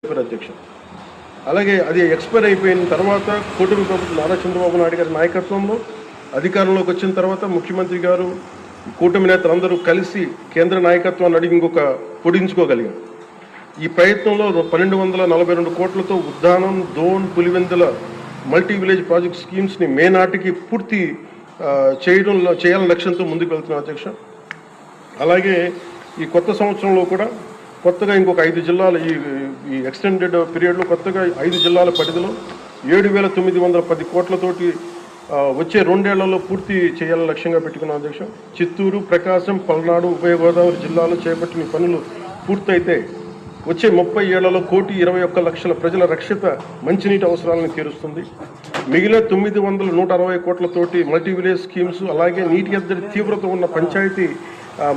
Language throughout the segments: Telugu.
అధ్యక్ష. అలాగే అది ఎక్స్పైర్ అయిపోయిన తర్వాత కూటమి ప్రభుత్వం నారా చంద్రబాబు నాయుడు గారి నాయకత్వంలో అధికారంలోకి వచ్చిన తర్వాత ముఖ్యమంత్రి గారు కూటమి నేతలందరూ కలిసి కేంద్ర నాయకత్వాన్ని అడిగి ఇంకొక పొడించుకోగలిగాం. ఈ ప్రయత్నంలో 1242 కోట్లతో Uddanam, Dhone, Pulivendula multi village project స్కీమ్స్ని మే నాటికి పూర్తి చేయాలని లక్ష్యంతో ముందుకు వెళ్తున్నాం అధ్యక్ష. అలాగే ఈ కొత్త సంవత్సరంలో కూడా కొత్తగా ఇంకొక 5 జిల్లాలు ఈ ఎక్స్టెండెడ్ పీరియడ్లో కొత్తగా 5 జిల్లాల పరిధిలో 7,910 కోట్లతోటి వచ్చే 2 ఏళ్లలో పూర్తి చేయాలని లక్ష్యంగా పెట్టుకున్నాం అధ్యక్ష. చిత్తూరు, ప్రకాశం, పల్నాడు, ఉభయ గోదావరి జిల్లాలో చేపట్టిన పనులు పూర్తయితే వచ్చే 30 ఏళ్లలో 1,21,00,000 ప్రజల రక్షిత మంచినీటి అవసరాలను తీరుస్తుంది. మిగిలిన 960 కోట్లతోటి మల్టీ విలేజ్ స్కీమ్స్, అలాగే నీటి ఎద్దడి తీవ్రత ఉన్న పంచాయతీ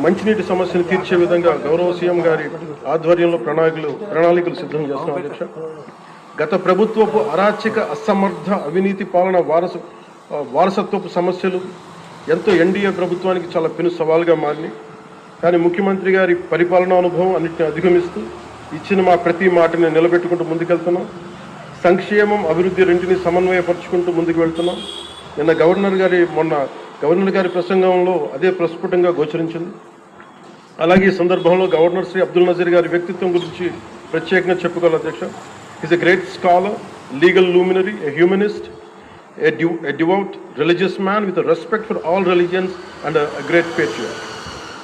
మంచినీటి సమస్యను తీర్చే విధంగా గౌరవ సీఎం గారి ఆధ్వర్యంలో ప్రణాళికలు సిద్ధం చేస్తున్నాం అధ్యక్ష. గత ప్రభుత్వపు అరాచక, అసమర్థ, అవినీతి పాలన వారసత్వపు సమస్యలు ఎంతో ఎన్డీఏ ప్రభుత్వానికి చాలా పెను సవాల్గా మారినాయి. కానీ ముఖ్యమంత్రి గారి పరిపాలనా అనుభవం అన్నింటిని అధిగమిస్తూ ఇచ్చిన ప్రతి మాటని నిలబెట్టుకుంటూ ముందుకెళ్తున్నాం. సంక్షేమం, అభివృద్ధి రెంటిని సమన్వయపరుచుకుంటూ ముందుకు వెళ్తున్నాం. నిన్న గవర్నర్ గారి ప్రసంగంలో అదే ప్రస్ఫుటంగా గోచరించింది. అలాగే ఈ సందర్భంలో గవర్నర్ శ్రీ అబ్దుల్ నజీర్ గారి వ్యక్తిత్వం గురించి ప్రత్యేకంగా చెప్పుకోవాలి అధ్యక్ష. Is a great scholar, legal luminary, a humanist, a devout religious man with a respect for all religions and a great patriot.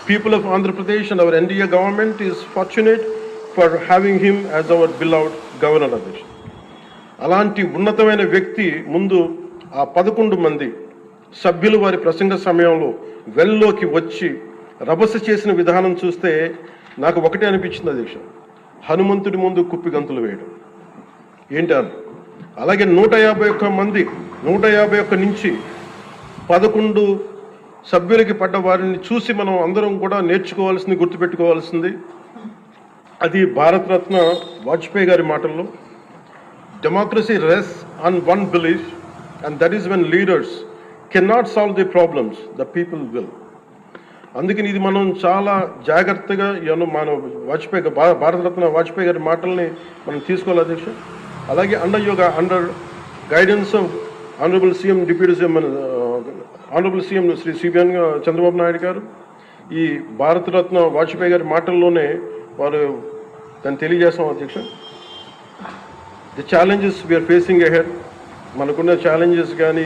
People of Andhra Pradesh and our NDA government is fortunate for having him as our beloved governor అధ్యక్ష. అలాంటి ఉన్నతమైన వ్యక్తి ముందు ఆ 11 మంది సభ్యులు వారి ప్రసంగ సమయంలో వెల్లోకి వచ్చి రభస చేసిన విధానం చూస్తే నాకు ఒకటే అనిపించింది అధ్యక్ష, హనుమంతుడి ముందు కుప్పి గంతులు వేయడం ఏంటాను. అలాగే 151 నుంచి 11 సభ్యులకి పడ్డ వారిని చూసి మనం అందరం కూడా నేర్చుకోవాల్సింది, గుర్తుపెట్టుకోవాల్సింది అది భారతరత్న వాజ్పేయి గారి మాటల్లో, democracy రెsts on one belief, and that is when leaders cannot solve the problems, the people will. అందుకని ఇది మనం చాలా జాగ్రత్తగా మన భారతరత్న వాజ్పేయి గారి మాటల్ని మనం తీసుకోవాలి అధ్యక్ష. అలాగే under guidance of honourable CM, deputy CM, honourable CM Shri CBN Chandrababu Naidu garu ఈ భారతరత్న వాజ్పేయి గారి మాటల్లోనే వారు దాన్ని తెలియజేస్తాం అధ్యక్ష. The challenges we are facing ahead, మనకున్న ఛాలెంజెస్ కానీ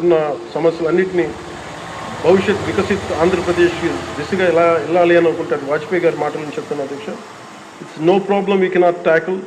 ఉన్న సమస్యలన్నింటినీ భవిష్యత్ వికసిత్ ఆంధ్రప్రదేశ్కి దిశగా ఎలా వెళ్ళాలి అని అనుకుంటారు వాజ్పేయి గారి మాటలను చెప్తున్నా అధ్యక్ష. It's no problem we cannot tackle.